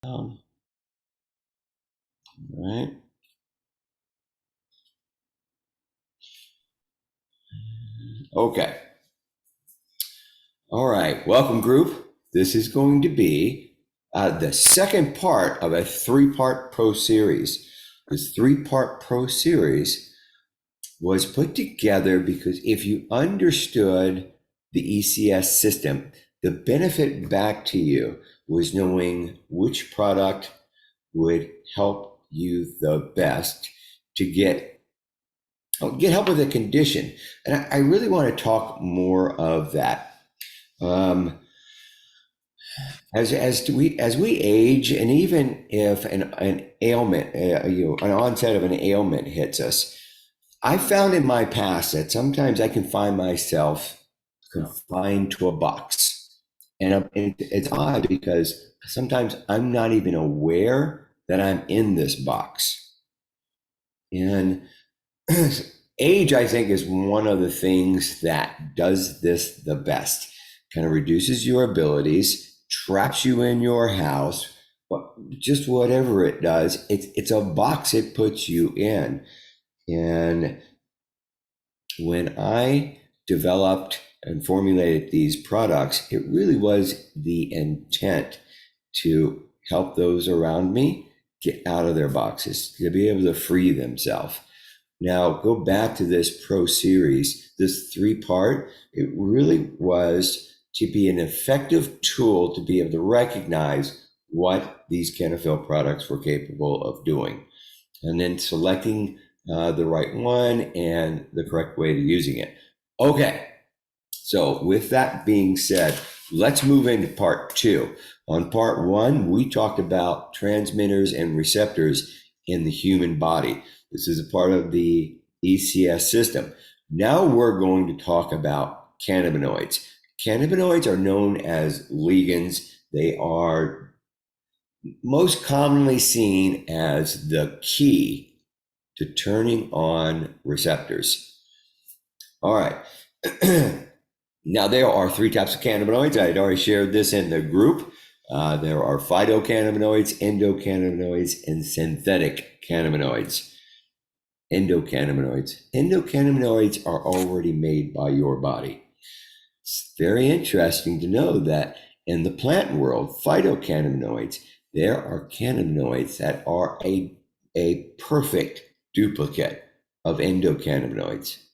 All right. Okay. All right. Welcome, group. This is going to be the second part of a three-part pro series. This three-part pro series was put together because if you understood the ECS system, the benefit back to you was knowing which product would help you the best to get help with a condition. And I really want to talk more of that. Um, as we age, and even if an ailment, an onset of an ailment hits us, I found in my past that sometimes I can find myself confined to a box, and it's odd because sometimes I'm not even aware that I'm in this box. And age, I think, is one of the things that does this the best. Kind of reduces your abilities, traps you in your house, but just whatever it does, it's a box it puts you in. And when I developed and formulated these products, it really was the intent to help those around me get out of their boxes, to be able to free themselves. Now, go back to this pro series, this three-part, it really was to be an effective tool to be able to recognize what these Cannafyl products were capable of doing, and then selecting the right one and the correct way to using it. Okay, so with that being said, let's move into part two. On part one, we talked about transmitters and receptors in the human body. This is a part of the ECS system. Now we're going to talk about cannabinoids. Cannabinoids are known as ligands. They are most commonly seen as the key to turning on receptors. All right. Now, there are three types of cannabinoids. I had already shared this in the group. There are phytocannabinoids, endocannabinoids, and synthetic cannabinoids. Endocannabinoids are already made by your body. It's very interesting to know that in the plant world, phytocannabinoids, there are cannabinoids that are a perfect duplicate of endocannabinoids.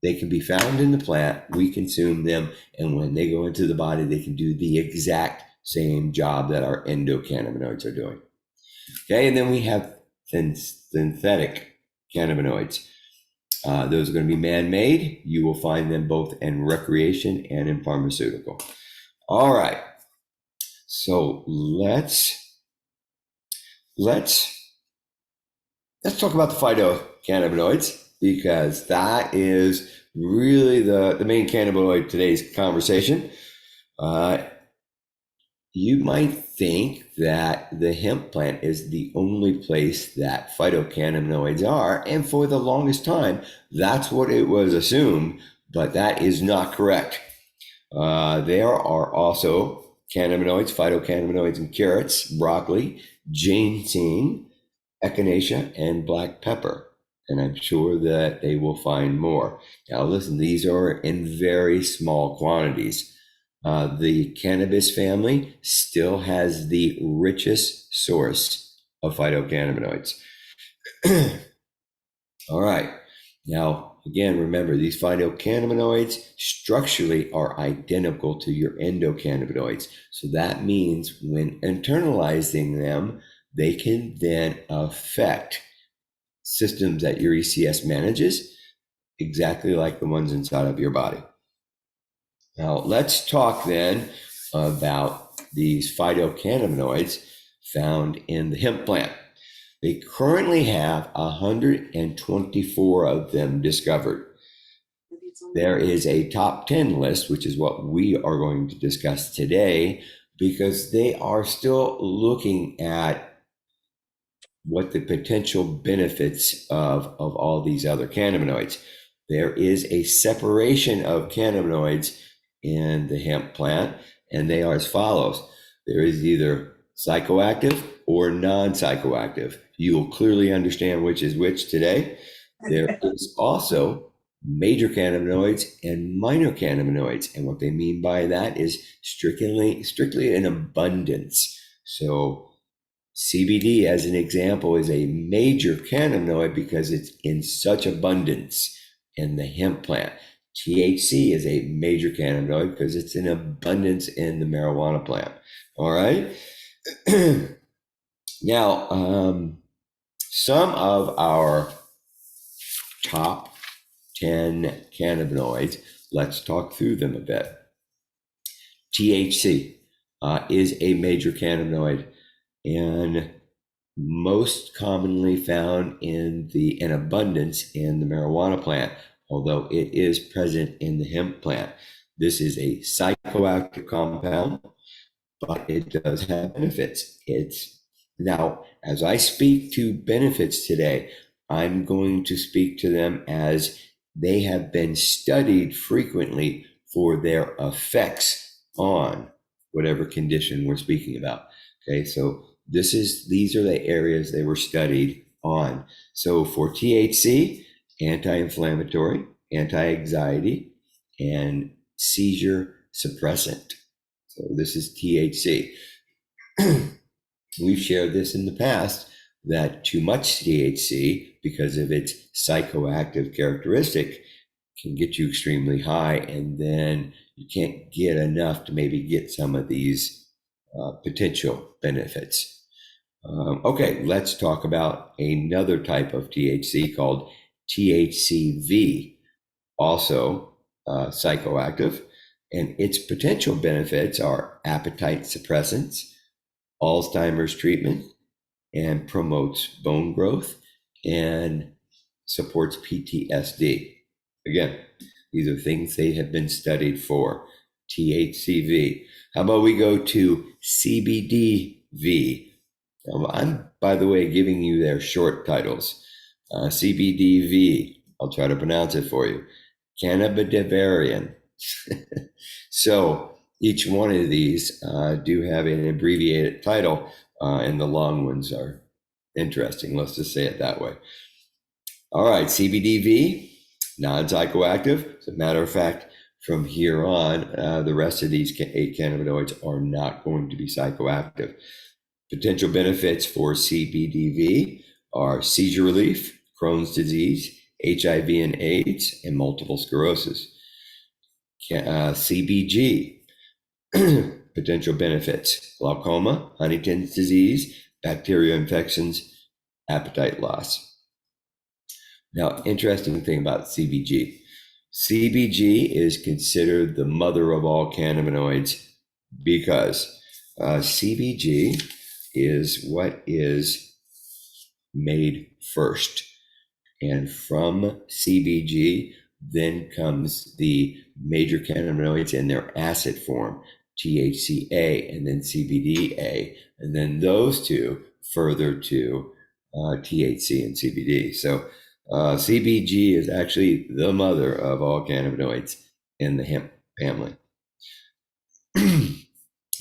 They can be found in the plant, we consume them, and when they go into the body, they can do the exact same job that our endocannabinoids are doing. Okay, and then we have synthetic cannabinoids. Those are going to be man-made. You will find them both in recreation and in pharmaceutical. All right, so let's talk about the phytocannabinoids, because that is really the main cannabinoid of today's conversation. You might think that the hemp plant is the only place that phytocannabinoids are, and for the longest time, that's what it was assumed, but that is not correct. There are also cannabinoids, phytocannabinoids in carrots, broccoli, ginseng, echinacea, and black pepper. And I'm sure that they will find more. Now, listen, these are in very small quantities. The cannabis family still has the richest source of phytocannabinoids. All right. Now, again, remember, these phytocannabinoids structurally are identical to your endocannabinoids. So that means when internalizing them, they can then affect systems that your ECS manages, exactly like the ones inside of your body. Now, let's talk then about these phytocannabinoids found in the hemp plant. They currently have 124 of them discovered. There is a top 10 list, which is what we are going to discuss today, because they are still looking at what the potential benefits of all these other cannabinoids. There is a separation of cannabinoids in the hemp plant, and they are as follows. There is either psychoactive or non-psychoactive. You will clearly understand which is which today. There is also major cannabinoids and minor cannabinoids. And what they mean by that is strictly in abundance. So CBD, as an example, is a major cannabinoid because it's in such abundance in the hemp plant. THC is a major cannabinoid because it's in abundance in the marijuana plant. All right. Now, some of our top 10 cannabinoids, let's talk through them a bit. THC is a major cannabinoid and most commonly found in abundance in the marijuana plant, although it is present in the hemp plant. This is a psychoactive compound, but it does have benefits. It's now, as I speak to benefits today, I'm going to speak to them as they have been studied frequently for their effects on whatever condition we're speaking about. Okay, so these are the areas they were studied on. So for THC, anti-inflammatory, anti-anxiety, and seizure suppressant. So this is THC. We've shared this in the past that too much THC, because of its psychoactive characteristic, can get you extremely high, and then you can't get enough to maybe get some of these potential benefits. Okay, let's talk about another type of THC called THCV, also psychoactive, and its potential benefits are appetite suppressants, Alzheimer's treatment, and promotes bone growth and supports PTSD. Again, these are things they have been studied for. THCV. How about we go to CBDV? I'm, by the way, giving you their short titles. CBDV, I'll try to pronounce it for you. Cannabidiol. So each one of these do have an abbreviated title, and the long ones are interesting. Let's just say it that way. All right, CBDV, non-psychoactive. As a matter of fact, from here on, the rest of these 8 cannabinoids are not going to be psychoactive. Potential benefits for CBDV are seizure relief, Crohn's disease, HIV and AIDS, and multiple sclerosis. CBG, potential benefits: glaucoma, Huntington's disease, bacterial infections, appetite loss. Now, interesting thing about CBG. CBG is considered the mother of all cannabinoids because CBG is what is made first. And from CBG, then comes the major cannabinoids in their acid form, THCA and then CBDA, and then those two further to THC and CBD. So CBG is actually the mother of all cannabinoids in the hemp family.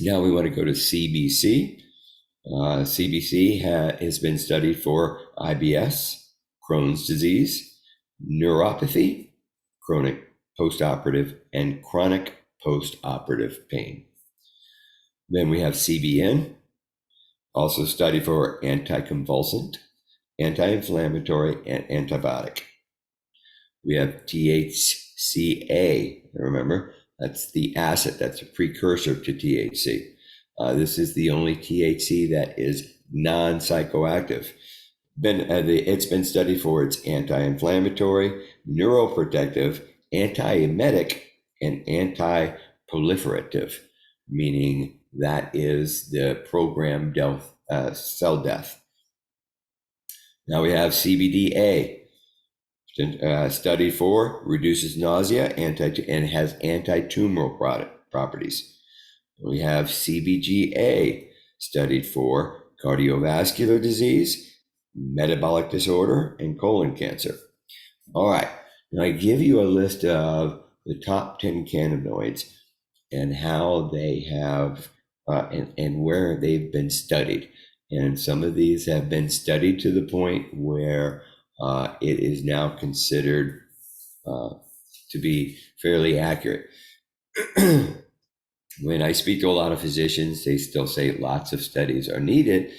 Now we want to go to CBC. CBC has been studied for IBS, Crohn's disease, neuropathy, chronic postoperative, and chronic postoperative pain. Then we have CBN, also studied for anticonvulsant, anti-inflammatory, and antibiotic. We have THCA, remember, that's the acid, that's a precursor to THC. This is the only THC that is non-psychoactive. It's been studied for its anti-inflammatory, neuroprotective, antiemetic, and anti-proliferative, meaning that is the programmed cell death. Now we have CBDA, studied for reduces nausea and has anti-tumoral properties. We have CBGA, studied for cardiovascular disease, metabolic disorder, and colon cancer. All right, now I give you a list of the top 10 cannabinoids and how they have and where they've been studied. And some of these have been studied to the point where it is now considered uh, to be fairly accurate. When I speak to a lot of physicians, they still say lots of studies are needed,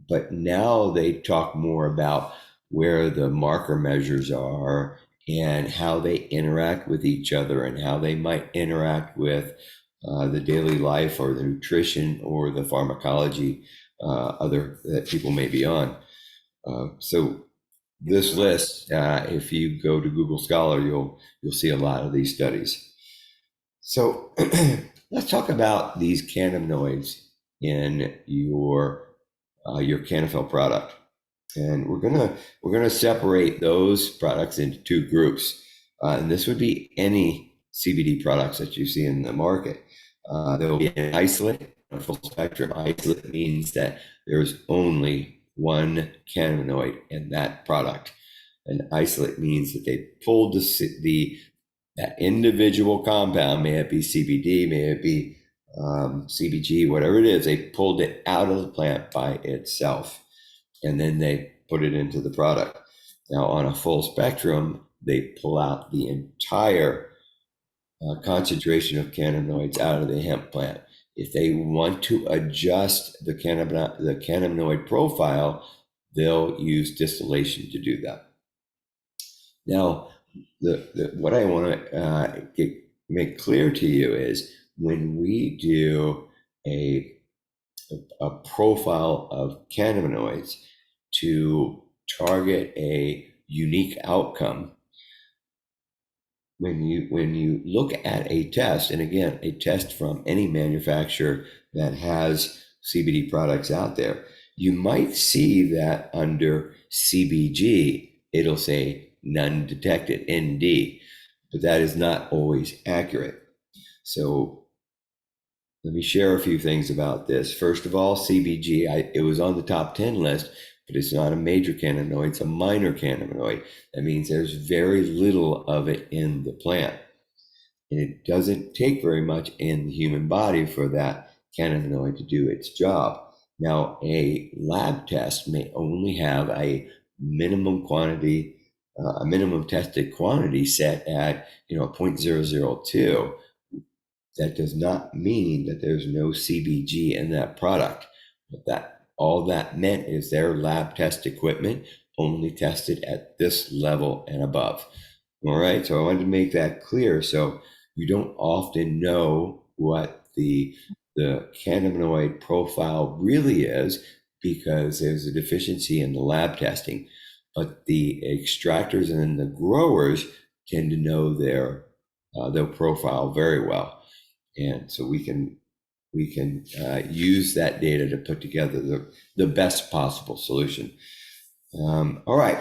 but now they talk more about where the marker measures are and how they interact with each other and how they might interact with the daily life or the nutrition or the pharmacology other that people may be on. So this list, if you go to Google Scholar, you'll see a lot of these studies. So let's talk about these cannabinoids in your Cannafyl product, and we're gonna separate those products into two groups, and this would be any CBD products that you see in the market. There will be an isolate, a full spectrum isolate means that there's only one cannabinoid in that product. An isolate means that they pulled the that individual compound, may it be CBD, may it be CBG, whatever it is, they pulled it out of the plant by itself, and then they put it into the product. Now, on a full spectrum, they pull out the entire concentration of cannabinoids out of the hemp plant. If they want to adjust the cannabinoid profile, they'll use distillation to do that. Now, what I want to make clear to you is when we do a, a profile of cannabinoids to target a unique outcome, when you look at a test, and again, a test from any manufacturer that has CBD products out there, you might see that under CBG, it'll say none detected, ND, but that is not always accurate. So let me share a few things about this. First of all, CBG, it was on the top 10 list, but it's not a major cannabinoid, it's a minor cannabinoid. That means there's very little of it in the plant. And it doesn't take very much in the human body for that cannabinoid to do its job. Now, a lab test may only have a minimum quantity, a minimum tested quantity set at 0.002. That does not mean that there's no CBG in that product. But that all that meant is their lab test equipment only tested at this level and above. All right, so I wanted to make that clear. So you don't often know what the cannabinoid profile really is because there's a deficiency in the lab testing. But the extractors and the growers tend to know their profile very well, and so we can use that data to put together the best possible solution. All right,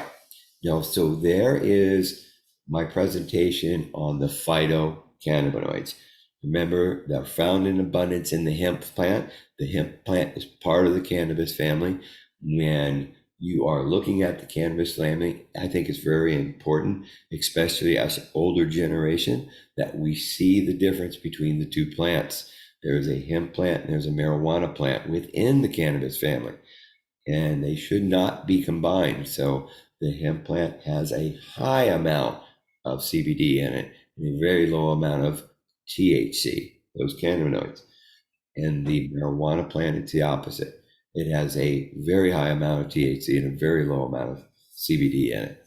so there is my presentation on the phytocannabinoids. Remember, they're found in abundance in the hemp plant. The hemp plant is part of the cannabis family. When you are looking at the cannabis family, I think it's very important, especially as an older generation, that we see the difference between the two plants. There's a hemp plant and there's a marijuana plant within the cannabis family, and they should not be combined. So the hemp plant has a high amount of CBD in it and a very low amount of THC, those cannabinoids. And the marijuana plant, it's the opposite. It has a very high amount of THC and a very low amount of CBD in it.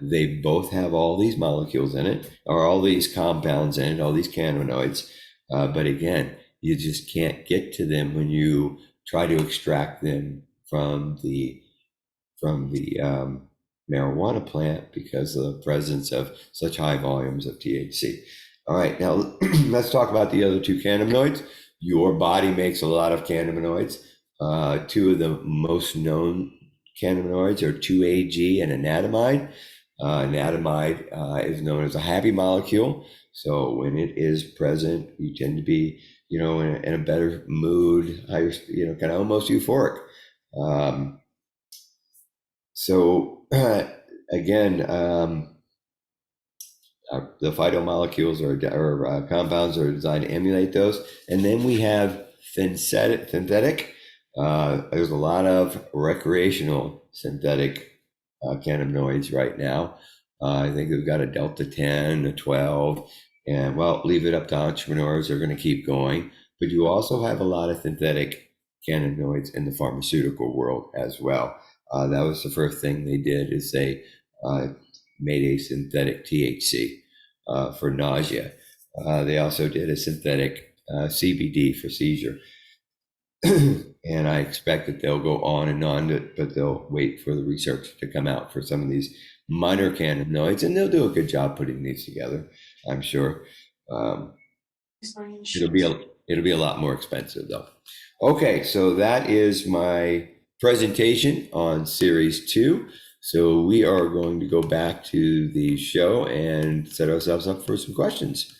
They both have all these molecules in it, or all these compounds in it, all these cannabinoids. But again, you just can't get to them when you try to extract them from the marijuana plant because of the presence of such high volumes of THC. All right, now let's talk about the other two cannabinoids. Your body makes a lot of cannabinoids. Two of the most known cannabinoids are 2-AG and anandamide. Anandamide is known as a happy molecule. So when it is present, you tend to be, in a better mood, higher, kind of almost euphoric. So again, The phytomolecules or compounds are designed to emulate those. And then we have synthetic. There's a lot of recreational synthetic cannabinoids right now. I think we've got a Delta 10, a 12, and well, leave it up to entrepreneurs. They're going to keep going. But you also have a lot of synthetic cannabinoids in the pharmaceutical world as well. That was the first thing they did is they made a synthetic THC for nausea. They also did a synthetic CBD for seizure. And I expect that they'll go on and on, but they'll wait for the research to come out for some of these minor cannabinoids, and they'll do a good job putting these together, I'm sure. Um, it'll be a lot more expensive though. Okay, so that is my presentation on series 2. So we are going to go back to the show and set ourselves up for some questions.